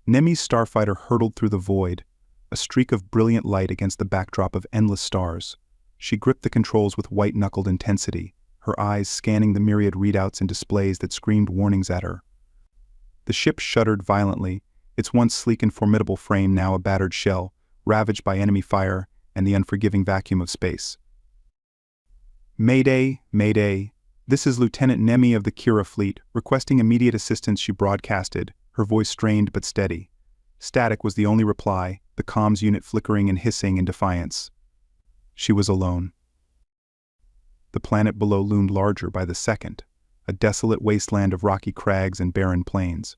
Nemi's starfighter hurtled through the void, a streak of brilliant light against the backdrop of endless stars. She gripped the controls with white-knuckled intensity, her eyes scanning the myriad readouts and displays that screamed warnings at her. The ship shuddered violently, its once sleek and formidable frame now a battered shell, ravaged by enemy fire and the unforgiving vacuum of space. "Mayday, Mayday. This is Lieutenant Nemi of the Kira fleet, requesting immediate assistance," she broadcasted, her voice strained but steady. Static was the only reply, the comms unit flickering and hissing in defiance. She was alone. The planet below loomed larger by the second, a desolate wasteland of rocky crags and barren plains.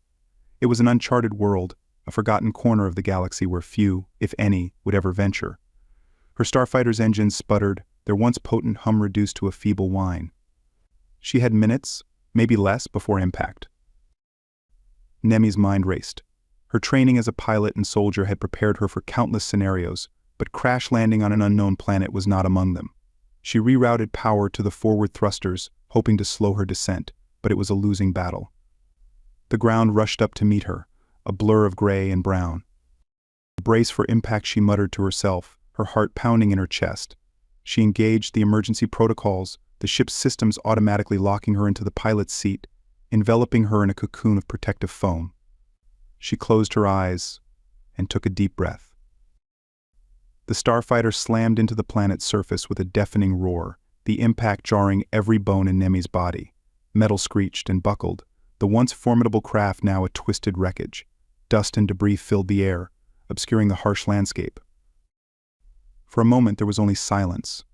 It was an uncharted world, a forgotten corner of the galaxy where few, if any, would ever venture. Her starfighter's engines sputtered, their once potent hum reduced to a feeble whine. She had minutes, maybe less, before impact. Nemi's mind raced. Her training as a pilot and soldier had prepared her for countless scenarios, but crash landing on an unknown planet was not among them. She rerouted power to the forward thrusters, hoping to slow her descent, but it was a losing battle. The ground rushed up to meet her, a blur of gray and brown. "Brace for impact," she muttered to herself, her heart pounding in her chest. She engaged the emergency protocols, the ship's systems automatically locking her into the pilot's seat, enveloping her in a cocoon of protective foam. She closed her eyes and took a deep breath. The starfighter slammed into the planet's surface with a deafening roar, the impact jarring every bone in Nemi's body. Metal screeched and buckled, the once formidable craft now a twisted wreckage. Dust and debris filled the air, obscuring the harsh landscape. For a moment there was only silence.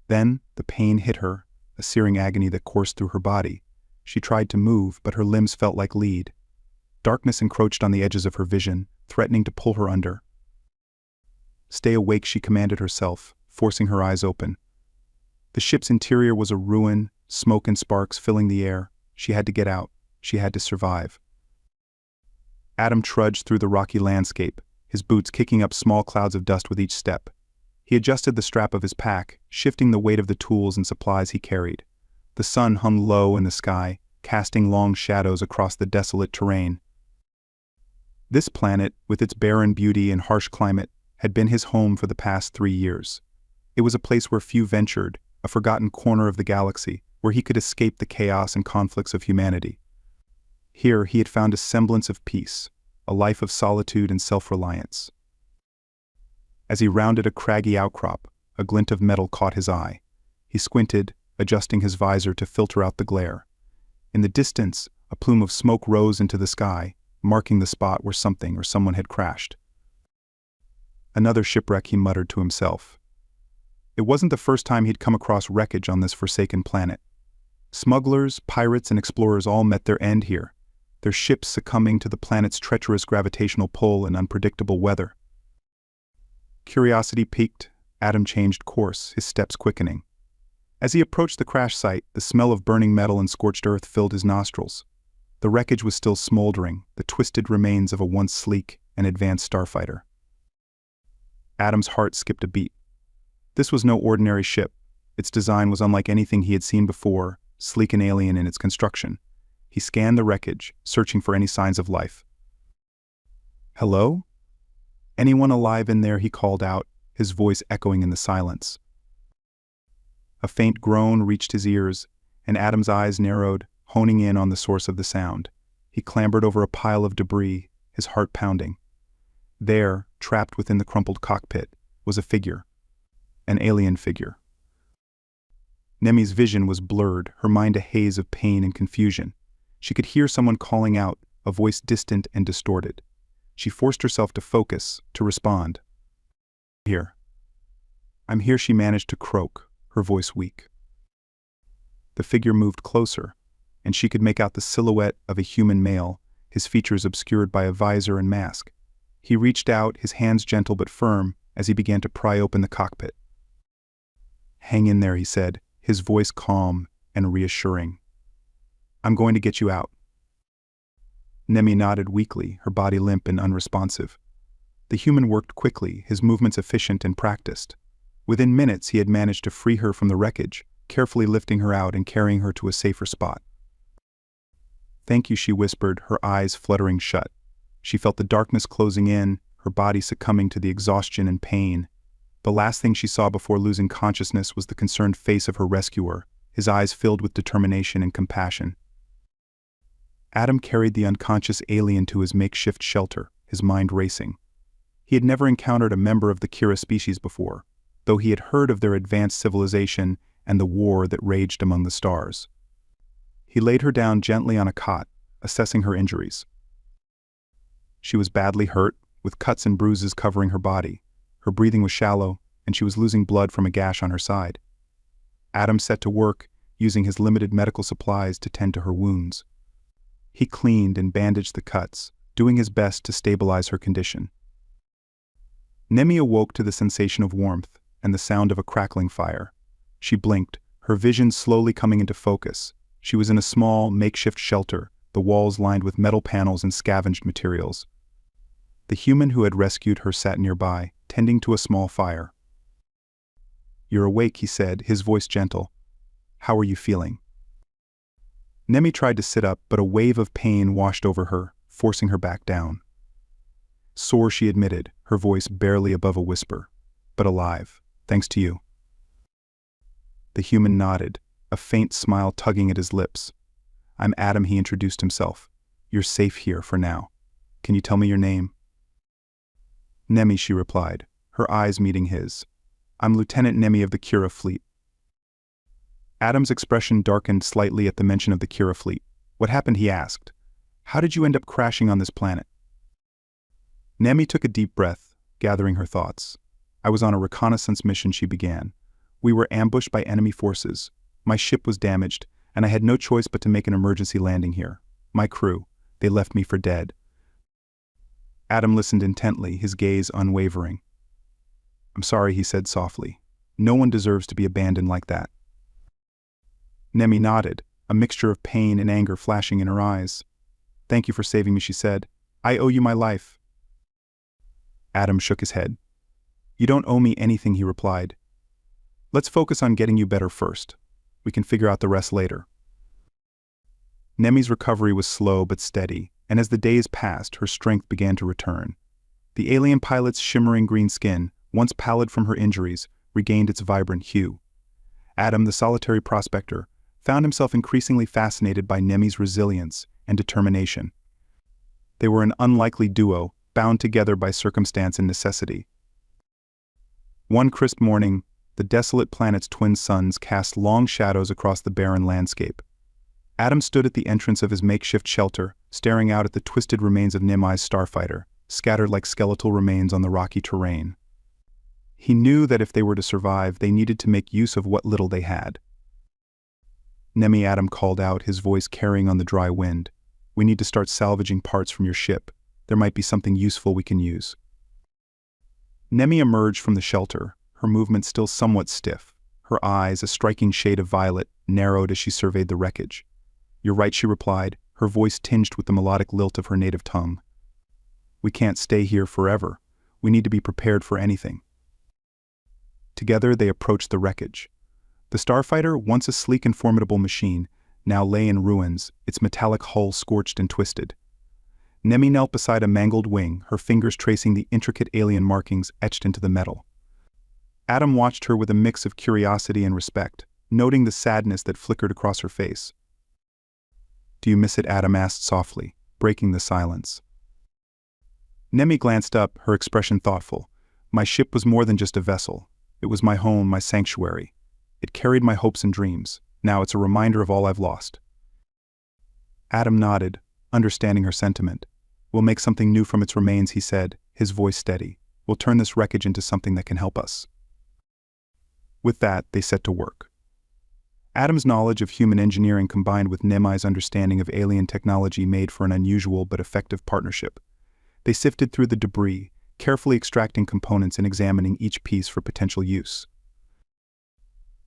Then the pain hit her, a searing agony that coursed through her body. She tried to move, but her limbs felt like lead. Darkness encroached on the edges of her vision, threatening to pull her under. "Stay awake," she commanded herself, forcing her eyes open. The ship's interior was a ruin, smoke and sparks filling the air. She had to get out. She had to survive. Adam trudged through the rocky landscape, his boots kicking up small clouds of dust with each step. He adjusted the strap of his pack, shifting the weight of the tools and supplies he carried. The sun hung low in the sky, casting long shadows across the desolate terrain. This planet, with its barren beauty and harsh climate, had been his home for the past 3 years. It was a place where few ventured, a forgotten corner of the galaxy, where he could escape the chaos and conflicts of humanity. Here he had found a semblance of peace, a life of solitude and self-reliance. As he rounded a craggy outcrop, a glint of metal caught his eye. He squinted, adjusting his visor to filter out the glare. In the distance, a plume of smoke rose into the sky, marking the spot where something or someone had crashed. "Another shipwreck," he muttered to himself. It wasn't the first time he'd come across wreckage on this forsaken planet. Smugglers, pirates, and explorers all met their end here, their ships succumbing to the planet's treacherous gravitational pull and unpredictable weather. Curiosity piqued, Adam changed course, his steps quickening. As he approached the crash site, the smell of burning metal and scorched earth filled his nostrils. The wreckage was still smoldering, the twisted remains of a once sleek and advanced starfighter. Adam's heart skipped a beat. This was no ordinary ship. Its design was unlike anything he had seen before, sleek and alien in its construction. He scanned the wreckage, searching for any signs of life. "Hello? Anyone alive in there?" he called out, his voice echoing in the silence. A faint groan reached his ears, and Adam's eyes narrowed, honing in on the source of the sound. He clambered over a pile of debris, his heart pounding. There, trapped within the crumpled cockpit, was a figure. An alien figure. Nemi's vision was blurred, her mind a haze of pain and confusion. She could hear someone calling out, a voice distant and distorted. She forced herself to focus, to respond. "Here. I'm here," she managed to croak, her voice weak. The figure moved closer, and she could make out the silhouette of a human male, his features obscured by a visor and mask. He reached out, his hands gentle but firm, as he began to pry open the cockpit. "Hang in there," he said, his voice calm and reassuring. "I'm going to get you out." Nemi nodded weakly, her body limp and unresponsive. The human worked quickly, his movements efficient and practiced. Within minutes he had managed to free her from the wreckage, carefully lifting her out and carrying her to a safer spot. "Thank you," she whispered, her eyes fluttering shut. She felt the darkness closing in, her body succumbing to the exhaustion and pain. The last thing she saw before losing consciousness was the concerned face of her rescuer, his eyes filled with determination and compassion. Adam carried the unconscious alien to his makeshift shelter, his mind racing. He had never encountered a member of the Kira species before, though he had heard of their advanced civilization and the war that raged among the stars. He laid her down gently on a cot, assessing her injuries. She was badly hurt, with cuts and bruises covering her body. Her breathing was shallow, and she was losing blood from a gash on her side. Adam set to work, using his limited medical supplies to tend to her wounds. He cleaned and bandaged the cuts, doing his best to stabilize her condition. Nemi awoke to the sensation of warmth and the sound of a crackling fire. She blinked, her vision slowly coming into focus. She was in a small, makeshift shelter, the walls lined with metal panels and scavenged materials. The human who had rescued her sat nearby, tending to a small fire. "You're awake," he said, his voice gentle. "How are you feeling?" Nemi tried to sit up, but a wave of pain washed over her, forcing her back down. "Sore," she admitted, her voice barely above a whisper. "But alive, thanks to you." The human nodded, a faint smile tugging at his lips. "I'm Adam," he introduced himself. "You're safe here for now. Can you tell me your name?" "Nemi," she replied, her eyes meeting his. "I'm Lieutenant Nemi of the Kira fleet." Adam's expression darkened slightly at the mention of the Kira fleet. "What happened?" he asked. "How did you end up crashing on this planet?" Nemi took a deep breath, gathering her thoughts. "I was on a reconnaissance mission," she began. "We were ambushed by enemy forces. My ship was damaged, and I had no choice but to make an emergency landing here. My crew, they left me for dead." Adam listened intently, his gaze unwavering. "I'm sorry," he said softly. "No one deserves to be abandoned like that." Nemi nodded, a mixture of pain and anger flashing in her eyes. "Thank you for saving me," she said. "I owe you my life." Adam shook his head. "You don't owe me anything," he replied. "Let's focus on getting you better first. We can figure out the rest later." Nemi's recovery was slow but steady, and as the days passed, her strength began to return. The alien pilot's shimmering green skin, once pallid from her injuries, regained its vibrant hue. Adam, the solitary prospector, found himself increasingly fascinated by Nemi's resilience and determination. They were an unlikely duo, bound together by circumstance and necessity. One crisp morning, the desolate planet's twin suns cast long shadows across the barren landscape. Adam stood at the entrance of his makeshift shelter, staring out at the twisted remains of Nemi's starfighter, scattered like skeletal remains on the rocky terrain. He knew that if they were to survive, they needed to make use of what little they had. "Nemi," Adam called out, his voice carrying on the dry wind. "We need to start salvaging parts from your ship. There might be something useful we can use." Nemi emerged from the shelter, her movement still somewhat stiff. Her eyes, a striking shade of violet, narrowed as she surveyed the wreckage. "You're right," she replied, her voice tinged with the melodic lilt of her native tongue. "We can't stay here forever. We need to be prepared for anything." Together they approached the wreckage. The starfighter, once a sleek and formidable machine, now lay in ruins, its metallic hull scorched and twisted. Nemi knelt beside a mangled wing, her fingers tracing the intricate alien markings etched into the metal. Adam watched her with a mix of curiosity and respect, noting the sadness that flickered across her face. "Do you miss it?" Adam asked softly, breaking the silence. Nemi glanced up, her expression thoughtful. "My ship was more than just a vessel. It was my home, my sanctuary. It carried my hopes and dreams. Now it's a reminder of all I've lost." Adam nodded, understanding her sentiment. "We'll make something new from its remains," he said, his voice steady. "We'll turn this wreckage into something that can help us." With that, they set to work. Adam's knowledge of human engineering combined with Nemi's understanding of alien technology made for an unusual but effective partnership. They sifted through the debris, carefully extracting components and examining each piece for potential use.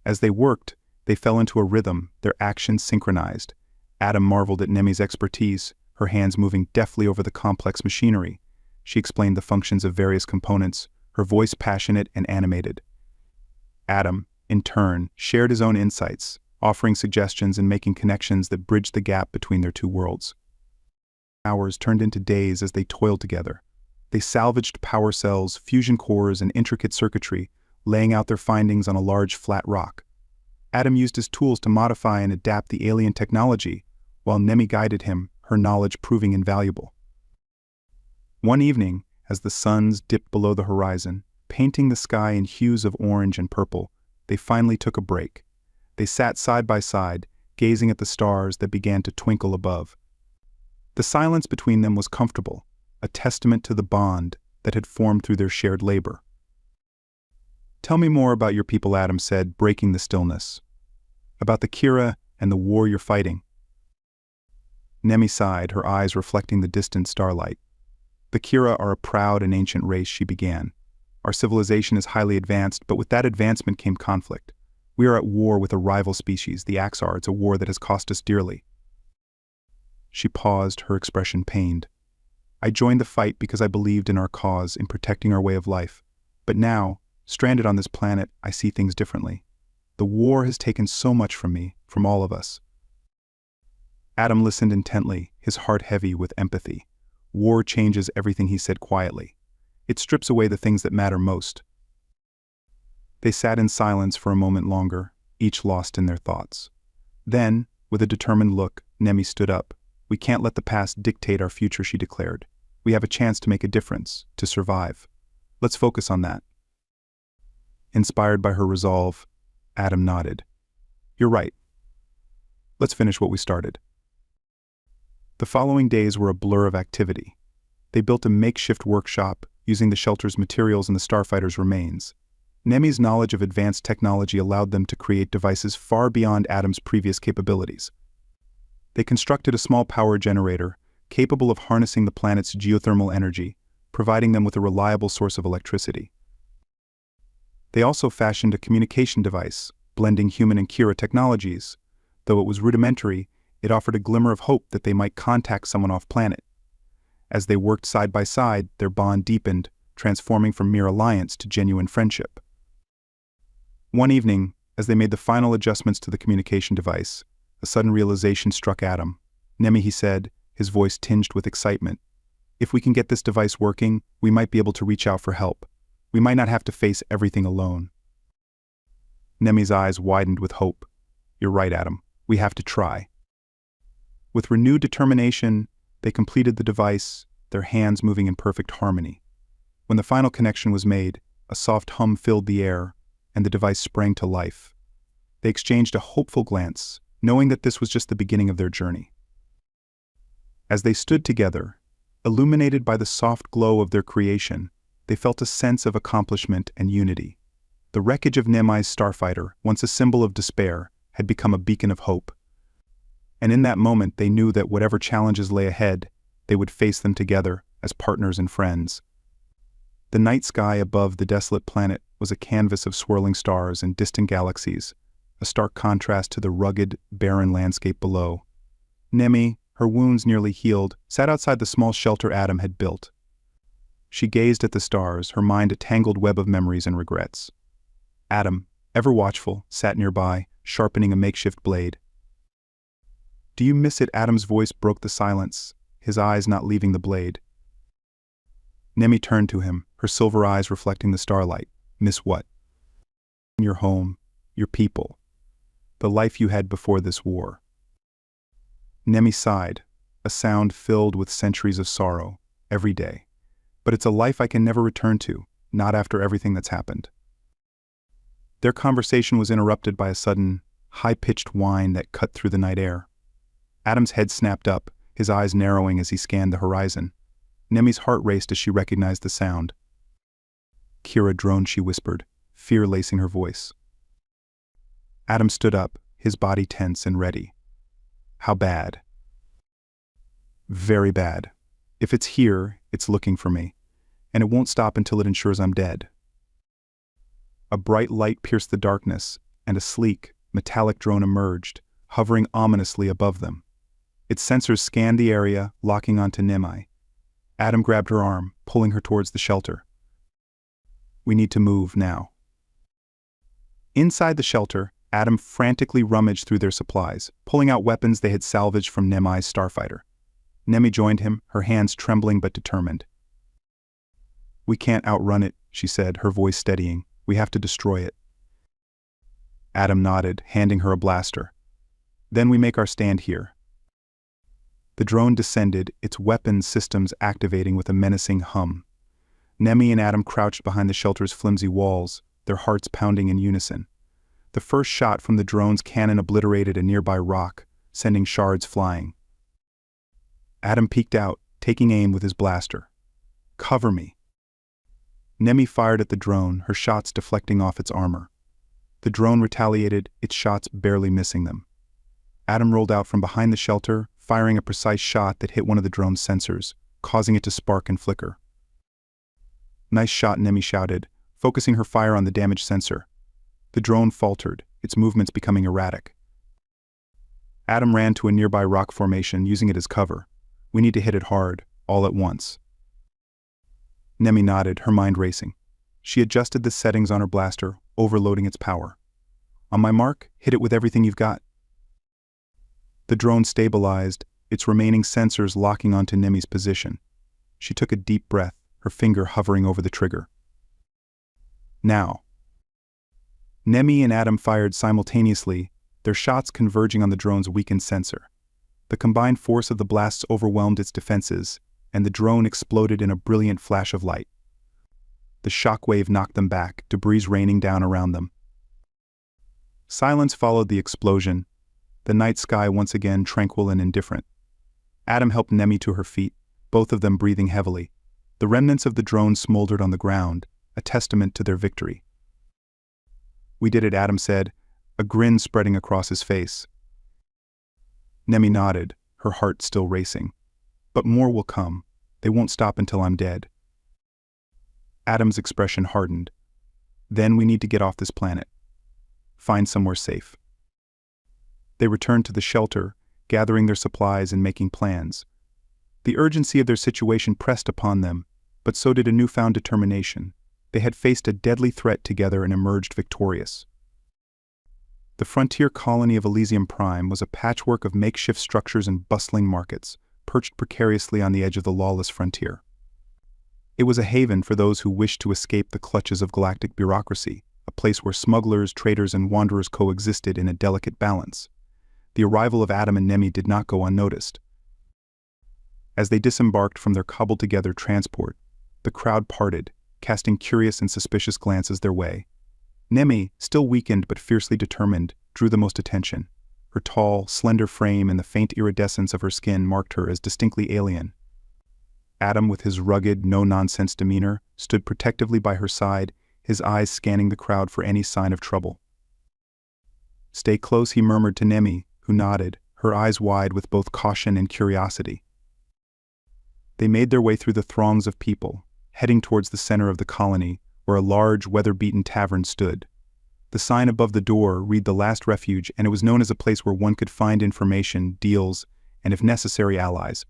As they worked, they fell into a rhythm, their actions synchronized. Adam marveled at Nemi's expertise, her hands moving deftly over the complex machinery. She explained the functions of various components, her voice passionate and animated. Adam, in turn, shared his own insights, offering suggestions and making connections that bridged the gap between their two worlds. Hours turned into days as they toiled together. They salvaged power cells, fusion cores, and intricate circuitry, laying out their findings on a large flat rock. Adam used his tools to modify and adapt the alien technology, while Nemi guided him, her knowledge proving invaluable. One evening, as the suns dipped below the horizon, painting the sky in hues of orange and purple, they finally took a break. They sat side by side, gazing at the stars that began to twinkle above. The silence between them was comfortable, a testament to the bond that had formed through their shared labor. "Tell me more about your people," Adam said, breaking the stillness. "About the Kira and the war you're fighting." Nemi sighed, her eyes reflecting the distant starlight. "The Kira are a proud and ancient race," she began. "Our civilization is highly advanced, but with that advancement came conflict. We are at war with a rival species, the Axar. It's a war that has cost us dearly." She paused, her expression pained. "I joined the fight because I believed in our cause, in protecting our way of life. But now, stranded on this planet, I see things differently. The war has taken so much from me, from all of us." Adam listened intently, his heart heavy with empathy. War changes everything, he said quietly. It strips away the things that matter most. They sat in silence for a moment longer, each lost in their thoughts. Then, with a determined look, Nemi stood up. "We can't let the past dictate our future," she declared. "We have a chance to make a difference, to survive. Let's focus on that." Inspired by her resolve, Adam nodded. "You're right. Let's finish what we started." The following days were a blur of activity. They built a makeshift workshop, using the shelter's materials and the starfighter's remains. Nemi's knowledge of advanced technology allowed them to create devices far beyond Adam's previous capabilities. They constructed a small power generator, capable of harnessing the planet's geothermal energy, providing them with a reliable source of electricity. They also fashioned a communication device, blending human and Kira technologies. Though it was rudimentary, it offered a glimmer of hope that they might contact someone off-planet. As they worked side by side, their bond deepened, transforming from mere alliance to genuine friendship. One evening, as they made the final adjustments to the communication device, a sudden realization struck Adam. "Nemi," he said, his voice tinged with excitement. "If we can get this device working, we might be able to reach out for help. We might not have to face everything alone." Nemi's eyes widened with hope. "You're right, Adam. We have to try." With renewed determination, they completed the device, their hands moving in perfect harmony. When the final connection was made, a soft hum filled the air, and the device sprang to life. They exchanged a hopeful glance, knowing that this was just the beginning of their journey. As they stood together, illuminated by the soft glow of their creation, they felt a sense of accomplishment and unity. The wreckage of Nemi's starfighter, once a symbol of despair, had become a beacon of hope. And in that moment they knew that whatever challenges lay ahead, they would face them together as partners and friends. The night sky above the desolate planet was a canvas of swirling stars and distant galaxies, a stark contrast to the rugged, barren landscape below. Nemi, her wounds nearly healed, sat outside the small shelter Adam had built. She gazed at the stars, her mind a tangled web of memories and regrets. Adam, ever watchful, sat nearby, sharpening a makeshift blade. "Do you miss it?" Adam's voice broke the silence, his eyes not leaving the blade. Nemi turned to him, her silver eyes reflecting the starlight. "Miss what?" "Your home, your people, the life you had before this war." Nemi sighed, a sound filled with centuries of sorrow, every day. "But it's a life I can never return to, not after everything that's happened." Their conversation was interrupted by a sudden, high-pitched whine that cut through the night air. Adam's head snapped up, his eyes narrowing as he scanned the horizon. Nemi's heart raced as she recognized the sound. "Kira droned," she whispered, fear lacing her voice. Adam stood up, his body tense and ready. "How bad?" "Very bad. If it's here, it's looking for me, and it won't stop until it ensures I'm dead." A bright light pierced the darkness, and a sleek, metallic drone emerged, hovering ominously above them. Its sensors scanned the area, locking onto Nemi. Adam grabbed her arm, pulling her towards the shelter. "We need to move now." Inside the shelter, Adam frantically rummaged through their supplies, pulling out weapons they had salvaged from Nemi's starfighter. Nemi joined him, her hands trembling but determined. "We can't outrun it," she said, her voice steadying. "We have to destroy it." Adam nodded, handing her a blaster. "Then we make our stand here." The drone descended, its weapons systems activating with a menacing hum. Nemi and Adam crouched behind the shelter's flimsy walls, their hearts pounding in unison. The first shot from the drone's cannon obliterated a nearby rock, sending shards flying. Adam peeked out, taking aim with his blaster. "Cover me." Nemi fired at the drone, her shots deflecting off its armor. The drone retaliated, its shots barely missing them. Adam rolled out from behind the shelter, firing a precise shot that hit one of the drone's sensors, causing it to spark and flicker. "Nice shot," Nemi shouted, focusing her fire on the damaged sensor. The drone faltered, its movements becoming erratic. Adam ran to a nearby rock formation, using it as cover. "We need to hit it hard, all at once." Nemi nodded, her mind racing. She adjusted the settings on her blaster, overloading its power. "On my mark, hit it with everything you've got." The drone stabilized, its remaining sensors locking onto Nemi's position. She took a deep breath, her finger hovering over the trigger. "Now." Nemi and Adam fired simultaneously, their shots converging on the drone's weakened sensor. The combined force of the blasts overwhelmed its defenses, and the drone exploded in a brilliant flash of light. The shockwave knocked them back, debris raining down around them. Silence followed the explosion, the night sky once again tranquil and indifferent. Adam helped Nemi to her feet, both of them breathing heavily. The remnants of the drone smoldered on the ground, a testament to their victory. "We did it," Adam said, a grin spreading across his face. Nemi nodded, her heart still racing. "But more will come. They won't stop until I'm dead." Adam's expression hardened. "Then we need to get off this planet. Find somewhere safe." They returned to the shelter, gathering their supplies and making plans. The urgency of their situation pressed upon them, but so did a newfound determination. They had faced a deadly threat together and emerged victorious. The frontier colony of Elysium Prime was a patchwork of makeshift structures and bustling markets, perched precariously on the edge of the lawless frontier. It was a haven for those who wished to escape the clutches of galactic bureaucracy, a place where smugglers, traders, and wanderers coexisted in a delicate balance. The arrival of Adam and Nemi did not go unnoticed. As they disembarked from their cobbled-together transport, the crowd parted, casting curious and suspicious glances their way. Nemi, still weakened but fiercely determined, drew the most attention. Her tall, slender frame and the faint iridescence of her skin marked her as distinctly alien. Adam, with his rugged, no-nonsense demeanor, stood protectively by her side, his eyes scanning the crowd for any sign of trouble. "Stay close," he murmured to Nemi, who nodded, her eyes wide with both caution and curiosity. They made their way through the throngs of people, heading towards the center of the colony, where a large, weather-beaten tavern stood. The sign above the door read "The Last Refuge," and it was known as a place where one could find information, deals, and if necessary, allies.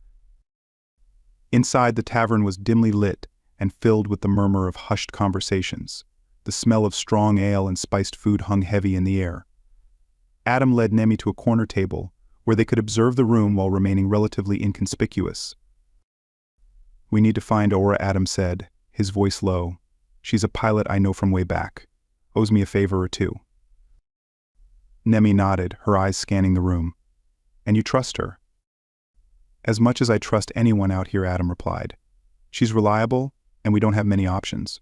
Inside, the tavern was dimly lit and filled with the murmur of hushed conversations. The smell of strong ale and spiced food hung heavy in the air. Adam led Nemi to a corner table, where they could observe the room while remaining relatively inconspicuous. "We need to find Aura," Adam said, his voice low. "She's a pilot I know from way back. Owes me a favor or two." Nemi nodded, her eyes scanning the room. "And you trust her?" "As much as I trust anyone out here," Adam replied. "She's reliable, and we don't have many options."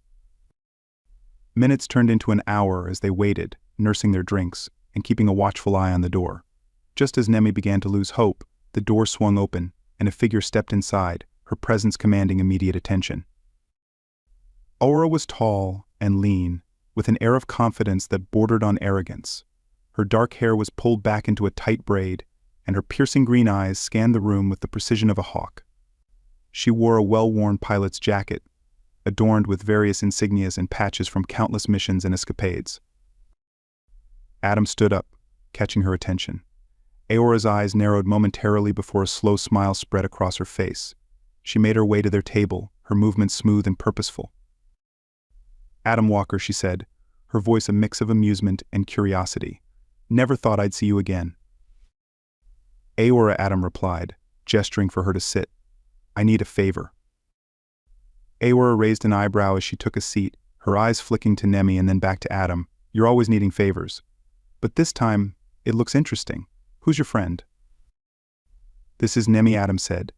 Minutes turned into an hour as they waited, nursing their drinks, and keeping a watchful eye on the door. Just as Nemi began to lose hope, the door swung open, and a figure stepped inside, her presence commanding immediate attention. Aura was tall and lean, with an air of confidence that bordered on arrogance. Her dark hair was pulled back into a tight braid, and her piercing green eyes scanned the room with the precision of a hawk. She wore a well-worn pilot's jacket, adorned with various insignias and patches from countless missions and escapades. Adam stood up, catching her attention. Aora's eyes narrowed momentarily before a slow smile spread across her face. She made her way to their table, her movements smooth and purposeful. "Adam Walker," she said, her voice a mix of amusement and curiosity. "Never thought I'd see you again." "Aora," Adam replied, gesturing for her to sit. "I need a favor." Aora raised an eyebrow as she took a seat, her eyes flicking to Nemi and then back to Adam. "You're always needing favors. But this time, it looks interesting. Who's your friend?" "This is Nemi," Adam said.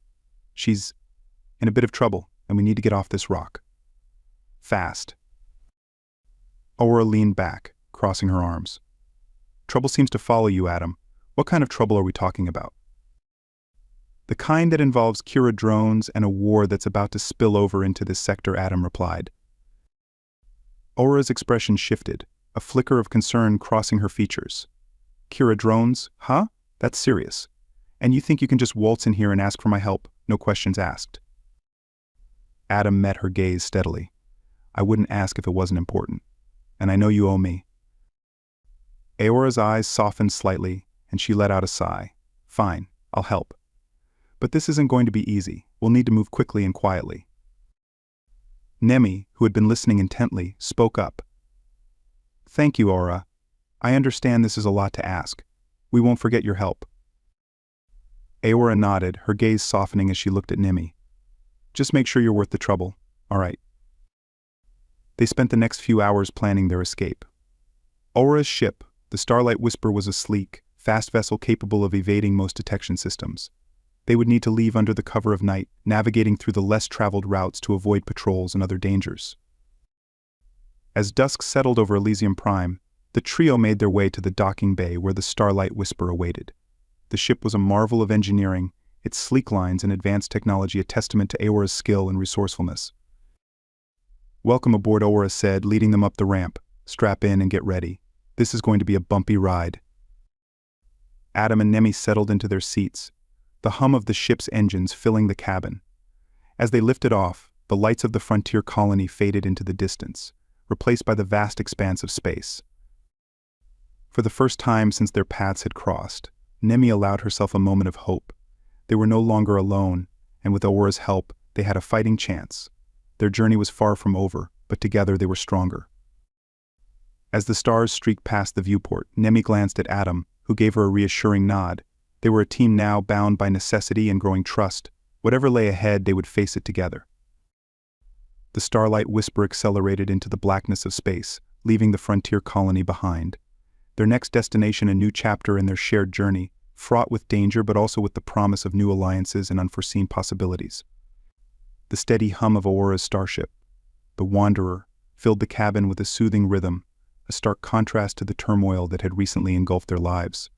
"She's in a bit of trouble, and we need to get off this rock. Fast." Aora leaned back, crossing her arms. "Trouble seems to follow you, Adam. What kind of trouble are we talking about?" "The kind that involves Kira drones and a war that's about to spill over into this sector," Adam replied. Aura's expression shifted, a flicker of concern crossing her features. "Kira drones? Huh? That's serious. And you think you can just waltz in here and ask for my help, no questions asked?" Adam met her gaze steadily. "I wouldn't ask if it wasn't important. And I know you owe me." Aora's eyes softened slightly, and she let out a sigh. "Fine, I'll help. But this isn't going to be easy. We'll need to move quickly and quietly." Nemi, who had been listening intently, spoke up. "Thank you, Aora. I understand this is a lot to ask. We won't forget your help." Aora nodded, her gaze softening as she looked at Nemi. "Just make sure you're worth the trouble, all right?" They spent the next few hours planning their escape. Aura's ship, the Starlight Whisper, was a sleek, fast vessel capable of evading most detection systems. They would need to leave under the cover of night, navigating through the less-traveled routes to avoid patrols and other dangers. As dusk settled over Elysium Prime, the trio made their way to the docking bay where the Starlight Whisper awaited. The ship was a marvel of engineering, its sleek lines and advanced technology a testament to Aora's skill and resourcefulness. "Welcome aboard," Aora said, leading them up the ramp. "Strap in and get ready. This is going to be a bumpy ride." Adam and Nemi settled into their seats, the hum of the ship's engines filling the cabin. As they lifted off, the lights of the frontier colony faded into the distance, replaced by the vast expanse of space. For the first time since their paths had crossed, Nemi allowed herself a moment of hope. They were no longer alone, and with Aora's help, they had a fighting chance. Their journey was far from over, but together they were stronger. As the stars streaked past the viewport, Nemi glanced at Adam, who gave her a reassuring nod. They were a team now, bound by necessity and growing trust. Whatever lay ahead, they would face it together. The Starlight Whisper accelerated into the blackness of space, leaving the frontier colony behind. Their next destination, a new chapter in their shared journey, fraught with danger but also with the promise of new alliances and unforeseen possibilities. The steady hum of Aora's starship, the Wanderer, filled the cabin with a soothing rhythm, a stark contrast to the turmoil that had recently engulfed their lives.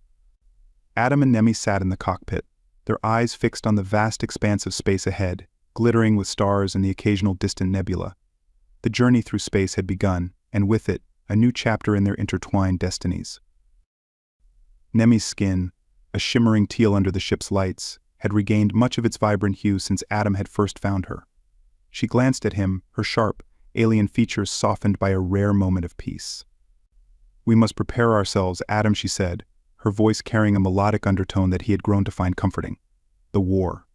Adam and Nemi sat in the cockpit, their eyes fixed on the vast expanse of space ahead, glittering with stars and the occasional distant nebula. The journey through space had begun, and with it, a new chapter in their intertwined destinies. Nemi's skin, a shimmering teal under the ship's lights, had regained much of its vibrant hue since Adam had first found her. She glanced at him, her sharp, alien features softened by a rare moment of peace. "We must prepare ourselves, Adam," she said, her voice carrying a melodic undertone that he had grown to find comforting. "The war.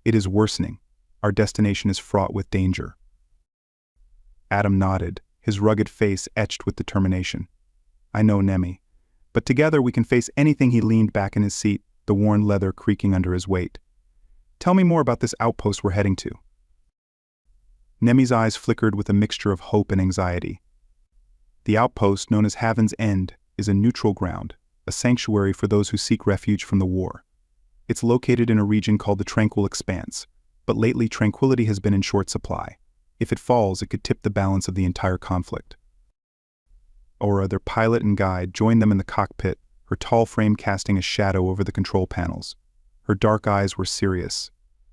It is worsening. Our destination is fraught with danger." Adam nodded, his rugged face etched with determination. "I know, Nemi. But together we can face anything." He leaned back in his seat, the worn leather creaking under his weight. "Tell me more about this outpost we're heading to." Nemi's eyes flickered with a mixture of hope and anxiety. The outpost, known as Haven's End, is a neutral ground, a sanctuary for those who seek refuge from the war. It's located in a region called the Tranquil Expanse, but lately tranquility has been in short supply. If it falls, it could tip the balance of the entire conflict. Aora, their pilot and guide, joined them in the cockpit, her tall frame casting a shadow over the control panels. Her dark eyes were serious.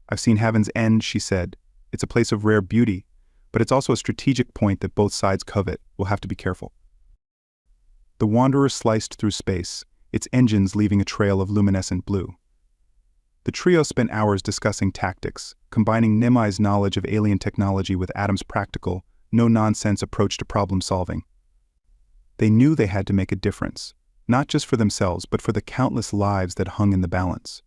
"I've seen Haven's End," she said. "It's a place of rare beauty, but it's also a strategic point that both sides covet. We'll have to be careful." The Wanderer sliced through space, its engines leaving a trail of luminescent blue. The trio spent hours discussing tactics, combining Nemi's knowledge of alien technology with Adam's practical, no-nonsense approach to problem-solving. They knew they had to make a difference, not just for themselves but for the countless lives that hung in the balance.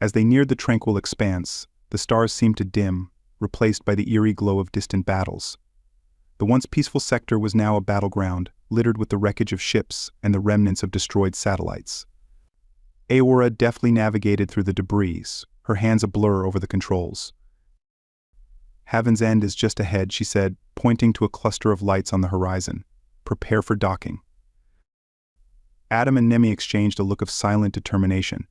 As they neared the tranquil expanse, the stars seemed to dim, replaced by the eerie glow of distant battles. The once peaceful sector was now a battleground, littered with the wreckage of ships and the remnants of destroyed satellites. Aora deftly navigated through the debris, her hands a blur over the controls. Haven's End is just ahead, she said, pointing to a cluster of lights on the horizon. Prepare for docking. Adam and Nemi exchanged a look of silent determination.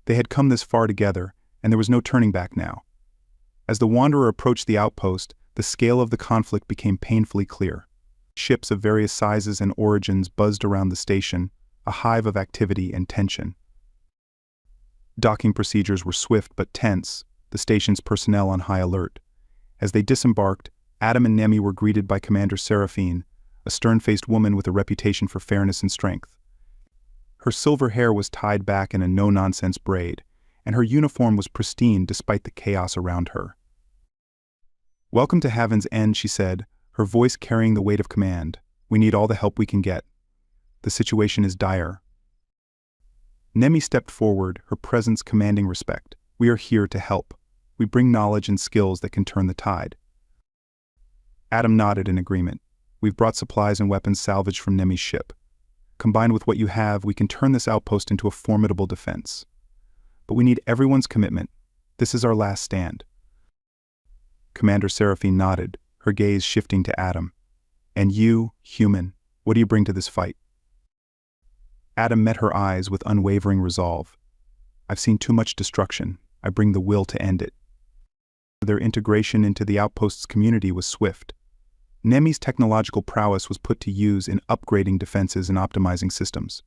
They had come this far together, and there was no turning back now. As the Wanderer approached the outpost, the scale of the conflict became painfully clear. Ships of various sizes and origins buzzed around the station, a hive of activity and tension. Docking procedures were swift but tense, the station's personnel on high alert. As they disembarked, Adam and Nemi were greeted by Commander Seraphine, a stern-faced woman with a reputation for fairness and strength. Her silver hair was tied back in a no-nonsense braid, and her uniform was pristine despite the chaos around her. "Welcome to Haven's End," she said, her voice carrying the weight of command. "We need all the help we can get. The situation is dire." Nemi stepped forward, her presence commanding respect. "We are here to help. We bring knowledge and skills that can turn the tide." Adam nodded in agreement. "We've brought supplies and weapons salvaged from Nemi's ship. Combined with what you have, we can turn this outpost into a formidable defense. But we need everyone's commitment. This is our last stand." Commander Seraphine nodded, her gaze shifting to Adam. "And you, human, what do you bring to this fight?" Adam met her eyes with unwavering resolve. "I've seen too much destruction. I bring the will to end it." Their integration into the outpost's community was swift. Nemi's technological prowess was put to use in upgrading defenses and optimizing systems.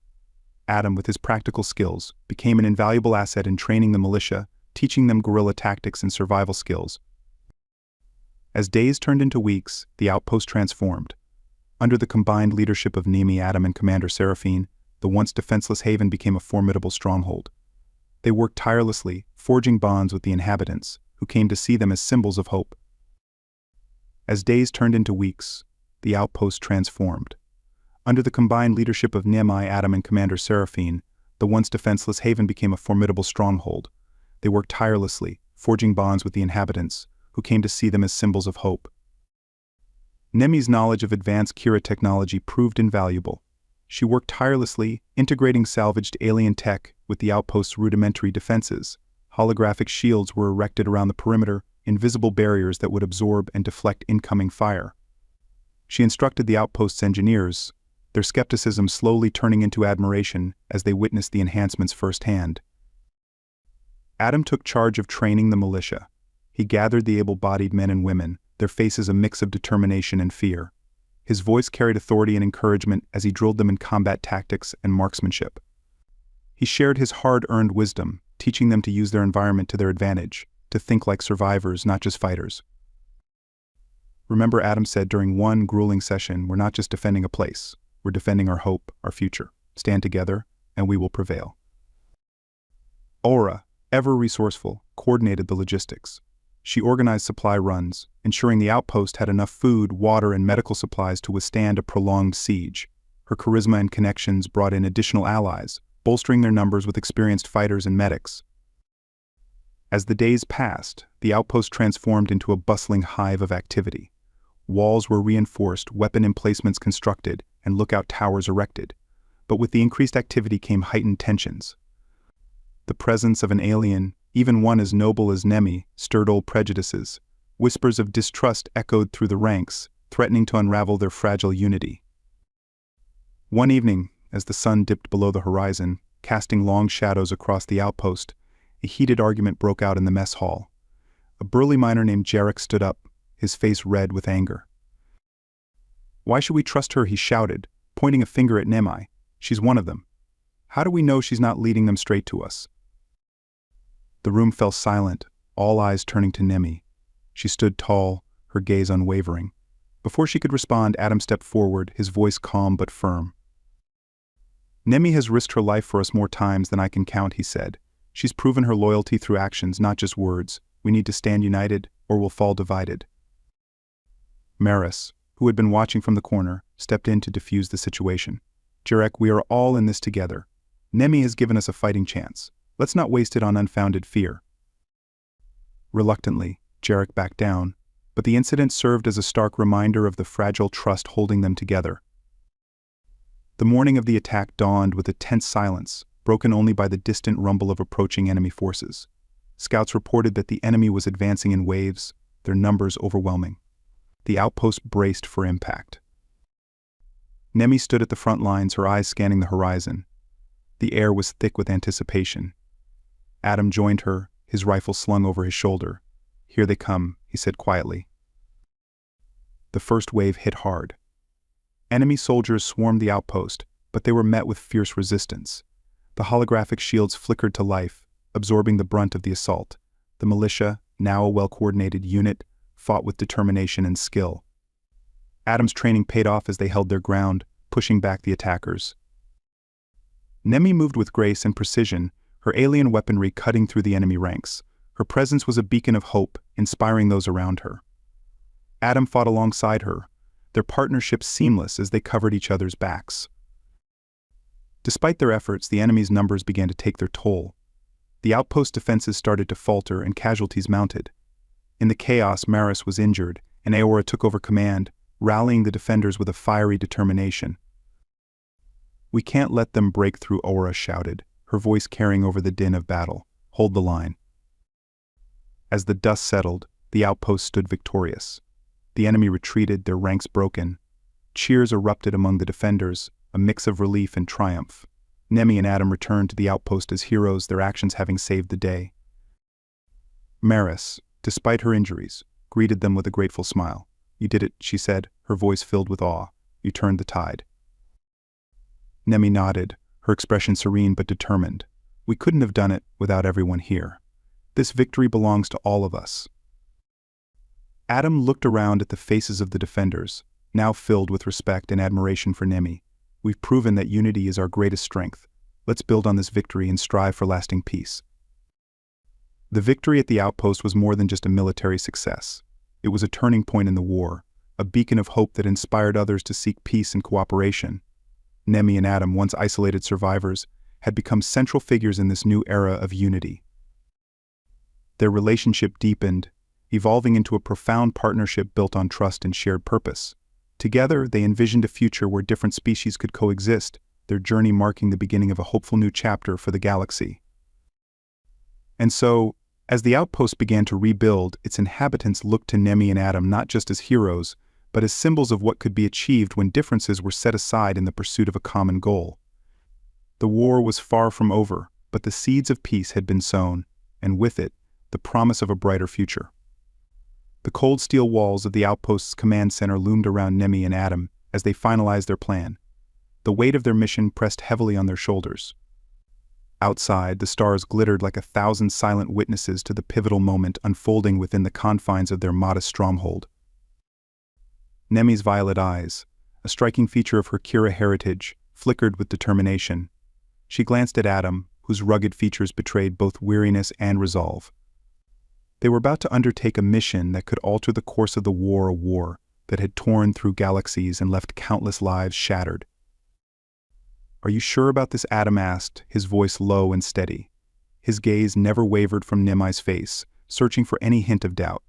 Adam, with his practical skills, became an invaluable asset in training the militia, teaching them guerrilla tactics and survival skills. As days turned into weeks, the outpost transformed. Under the combined leadership of Nemi, Adam, and Commander Seraphine, the once defenseless haven became a formidable stronghold. They worked tirelessly, forging bonds with the inhabitants, who came to see them as symbols of hope. As days turned into weeks, the outpost transformed. Under the combined leadership of Nemi, Adam, and Commander Seraphine, the once defenseless haven became a formidable stronghold. They worked tirelessly, forging bonds with the inhabitants, who came to see them as symbols of hope. Nemi's knowledge of advanced Kira technology proved invaluable. She worked tirelessly, integrating salvaged alien tech with the outpost's rudimentary defenses. Holographic shields were erected around the perimeter, invisible barriers that would absorb and deflect incoming fire. She instructed the outpost's engineers, their skepticism slowly turning into admiration as they witnessed the enhancements firsthand. Adam took charge of training the militia. He gathered the able-bodied men and women, their faces a mix of determination and fear. His voice carried authority and encouragement as he drilled them in combat tactics and marksmanship. He shared his hard-earned wisdom, teaching them to use their environment to their advantage, to think like survivors, not just fighters. "Remember," Adam said during one grueling session, "we're not just defending a place. We're defending our hope, our future. Stand together, and we will prevail." Aora, ever resourceful, coordinated the logistics. She organized supply runs, ensuring the outpost had enough food, water, and medical supplies to withstand a prolonged siege. Her charisma and connections brought in additional allies, bolstering their numbers with experienced fighters and medics. As the days passed, the outpost transformed into a bustling hive of activity. Walls were reinforced, weapon emplacements constructed, and lookout towers erected. But with the increased activity came heightened tensions. The presence of an alien, even one as noble as Nemi, stirred old prejudices. Whispers of distrust echoed through the ranks, threatening to unravel their fragile unity. One evening, as the sun dipped below the horizon, casting long shadows across the outpost, a heated argument broke out in the mess hall. A burly miner named Jarek stood up, his face red with anger. "Why should we trust her?" he shouted, pointing a finger at Nemi. "She's one of them. How do we know she's not leading them straight to us?" The room fell silent, all eyes turning to Nemi. She stood tall, her gaze unwavering. Before she could respond, Adam stepped forward, his voice calm but firm. "Nemi has risked her life for us more times than I can count," he said. "She's proven her loyalty through actions, not just words. We need to stand united, or we'll fall divided." Maris, who had been watching from the corner, stepped in to defuse the situation. "Jarek, we are all in this together. Nemi has given us a fighting chance. Let's not waste it on unfounded fear." Reluctantly, Jarek backed down, but the incident served as a stark reminder of the fragile trust holding them together. The morning of the attack dawned with a tense silence, broken only by the distant rumble of approaching enemy forces. Scouts reported that the enemy was advancing in waves, their numbers overwhelming. The outpost braced for impact. Nemi stood at the front lines, her eyes scanning the horizon. The air was thick with anticipation. Adam joined her, his rifle slung over his shoulder. "Here they come," he said quietly. The first wave hit hard. Enemy soldiers swarmed the outpost, but they were met with fierce resistance. The holographic shields flickered to life, absorbing the brunt of the assault. The militia, now a well-coordinated unit, fought with determination and skill. Adam's training paid off as they held their ground, pushing back the attackers. Nemi moved with grace and precision, her alien weaponry cutting through the enemy ranks. Her presence was a beacon of hope, inspiring those around her. Adam fought alongside her, their partnership seamless as they covered each other's backs. Despite their efforts, the enemy's numbers began to take their toll. The outpost defenses started to falter and casualties mounted. In the chaos, Maris was injured, and Aora took over command, rallying the defenders with a fiery determination. "We can't let them break through," Aora shouted, her voice carrying over the din of battle. "Hold the line." As the dust settled, the outpost stood victorious. The enemy retreated, their ranks broken. Cheers erupted among the defenders, a mix of relief and triumph. Nemi and Adam returned to the outpost as heroes, their actions having saved the day. Maris, despite her injuries, greeted them with a grateful smile. "You did it," she said, her voice filled with awe. "You turned the tide." Nemi nodded, her expression serene but determined. "We couldn't have done it without everyone here. This victory belongs to all of us." Adam looked around at the faces of the defenders, now filled with respect and admiration for Nemi. "We've proven that unity is our greatest strength. Let's build on this victory and strive for lasting peace." The victory at the outpost was more than just a military success. It was a turning point in the war, a beacon of hope that inspired others to seek peace and cooperation. Nemi and Adam, once isolated survivors, had become central figures in this new era of unity. Their relationship deepened, evolving into a profound partnership built on trust and shared purpose. Together, they envisioned a future where different species could coexist, their journey marking the beginning of a hopeful new chapter for the galaxy. And so, as the outpost began to rebuild, its inhabitants looked to Nemi and Adam not just as heroes, but as symbols of what could be achieved when differences were set aside in the pursuit of a common goal. The war was far from over, but the seeds of peace had been sown, and with it, the promise of a brighter future. The cold steel walls of the outpost's command center loomed around Nemi and Adam as they finalized their plan. The weight of their mission pressed heavily on their shoulders. Outside, the stars glittered like 1,000 silent witnesses to the pivotal moment unfolding within the confines of their modest stronghold. Nemi's violet eyes, a striking feature of her Kira heritage, flickered with determination. She glanced at Adam, whose rugged features betrayed both weariness and resolve. They were about to undertake a mission that could alter the course of the war, a war that had torn through galaxies and left countless lives shattered. "Are you sure about this?" Adam asked, his voice low and steady. His gaze never wavered from Nemi's face, searching for any hint of doubt.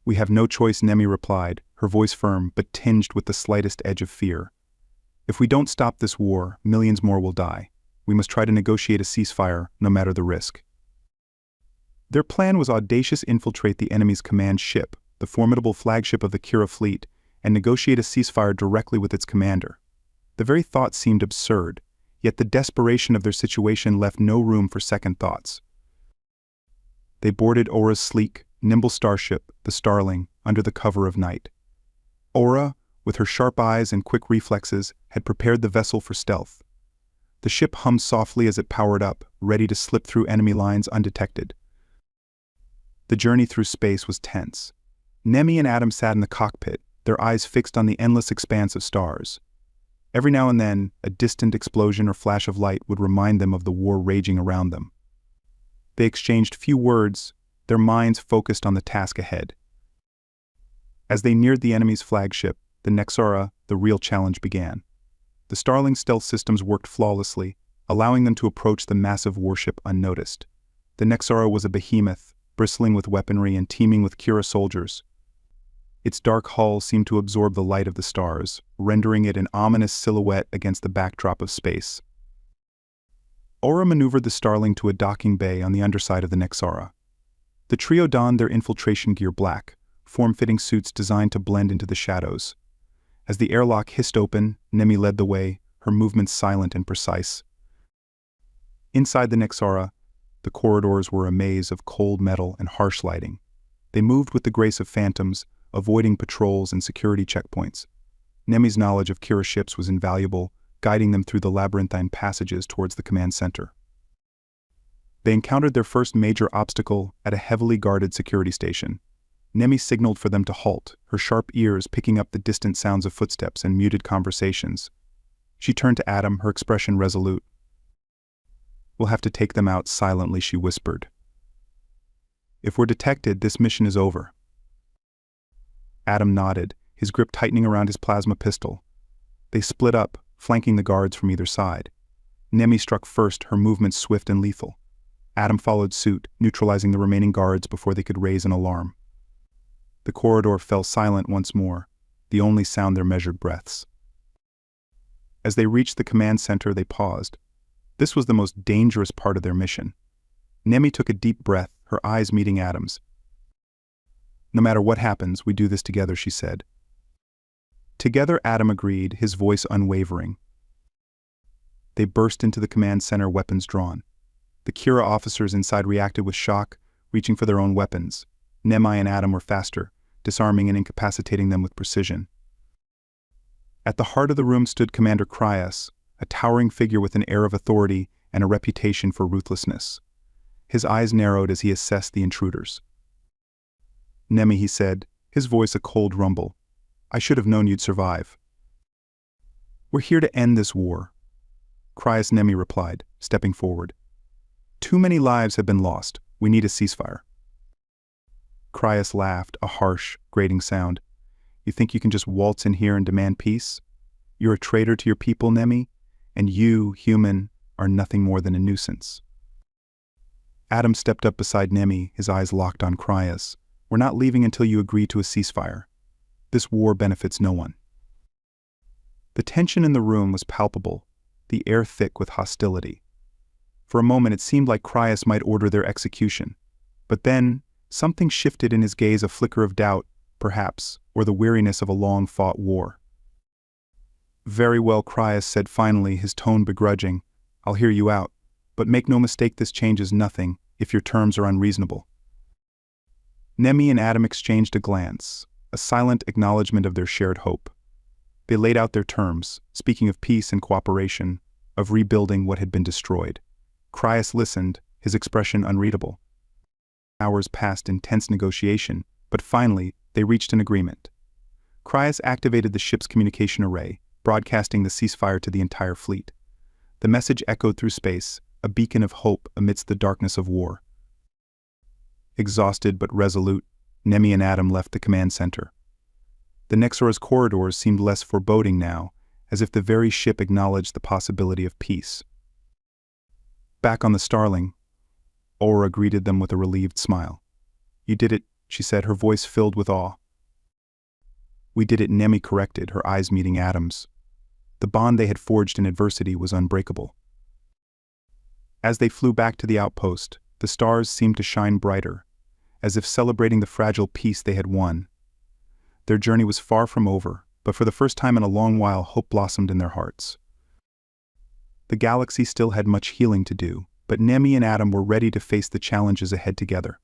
"We have no choice," Nemi replied, her voice firm but tinged with the slightest edge of fear. "If we don't stop this war, millions more will die. We must try to negotiate a ceasefire, no matter the risk." Their plan was audacious: infiltrate the enemy's command ship, the formidable flagship of the Kira fleet, and negotiate a ceasefire directly with its commander. The very thought seemed absurd, yet the desperation of their situation left no room for second thoughts. They boarded Aura's sleek, nimble starship, the Starling, under the cover of night. Aura, with her sharp eyes and quick reflexes, had prepared the vessel for stealth. The ship hummed softly as it powered up, ready to slip through enemy lines undetected. The journey through space was tense. Nemi and Adam sat in the cockpit, their eyes fixed on the endless expanse of stars. Every now and then, a distant explosion or flash of light would remind them of the war raging around them. They exchanged few words, their minds focused on the task ahead. As they neared the enemy's flagship, the Nexara, the real challenge began. The Starling stealth systems worked flawlessly, allowing them to approach the massive warship unnoticed. The Nexara was a behemoth, bristling with weaponry and teeming with Kira soldiers. Its dark hull seemed to absorb the light of the stars, rendering it an ominous silhouette against the backdrop of space. Aura maneuvered the Starling to a docking bay on the underside of the Nexara. The trio donned their infiltration gear black, form-fitting suits designed to blend into the shadows. As the airlock hissed open, Nemi led the way, her movements silent and precise. Inside the Nexara, the corridors were a maze of cold metal and harsh lighting. They moved with the grace of phantoms, avoiding patrols and security checkpoints. Nemi's knowledge of Kira ships was invaluable, guiding them through the labyrinthine passages towards the command center. They encountered their first major obstacle at a heavily guarded security station. Nemi signaled for them to halt, her sharp ears picking up the distant sounds of footsteps and muted conversations. She turned to Adam, her expression resolute. "We'll have to take them out silently," she whispered. "If we're detected, this mission is over." Adam nodded, his grip tightening around his plasma pistol. They split up, flanking the guards from either side. Nemi struck first, her movements swift and lethal. Adam followed suit, neutralizing the remaining guards before they could raise an alarm. The corridor fell silent once more, the only sound their measured breaths. As they reached the command center, they paused. This was the most dangerous part of their mission. Nemi took a deep breath, her eyes meeting Adam's. "No matter what happens, we do this together," she said. Together, Adam agreed, his voice unwavering. They burst into the command center, weapons drawn. The Kira officers inside reacted with shock, reaching for their own weapons. Nemi and Adam were faster, disarming and incapacitating them with precision. At the heart of the room stood Commander Cryas, a towering figure with an air of authority and a reputation for ruthlessness. His eyes narrowed as he assessed the intruders. "Nemi," he said, his voice a cold rumble, "I should have known you'd survive." "We're here to end this war," Cryas Nemi replied, stepping forward. "Too many lives have been lost. We need a ceasefire." Cryas laughed, a harsh, grating sound. "You think you can just waltz in here and demand peace? You're a traitor to your people, Nemi, and you, human, are nothing more than a nuisance." Adam stepped up beside Nemi, his eyes locked on Cryas. "We're not leaving until you agree to a ceasefire. This war benefits no one." The tension in the room was palpable, the air thick with hostility. For a moment it seemed like Cryas might order their execution. But then, something shifted in his gaze, a flicker of doubt, perhaps, or the weariness of a long-fought war. "Very well," Cryas said finally, his tone begrudging. "I'll hear you out. But make no mistake, this changes nothing, if your terms are unreasonable." Nemi and Adam exchanged a glance, a silent acknowledgement of their shared hope. They laid out their terms, speaking of peace and cooperation, of rebuilding what had been destroyed. Cryas listened, his expression unreadable. Hours passed in tense negotiation, but finally, they reached an agreement. Cryas activated the ship's communication array, broadcasting the ceasefire to the entire fleet. The message echoed through space, a beacon of hope amidst the darkness of war. Exhausted but resolute, Nemi and Adam left the command center. The Nexara's corridors seemed less foreboding now, as if the very ship acknowledged the possibility of peace. Back on the Starling, Aura greeted them with a relieved smile. "You did it," she said, her voice filled with awe. "We did it," Nemi corrected, her eyes meeting Adam's. The bond they had forged in adversity was unbreakable. As they flew back to the outpost, the stars seemed to shine brighter, as if celebrating the fragile peace they had won. Their journey was far from over, but for the first time in a long while, hope blossomed in their hearts. The galaxy still had much healing to do, but Nemi and Adam were ready to face the challenges ahead together.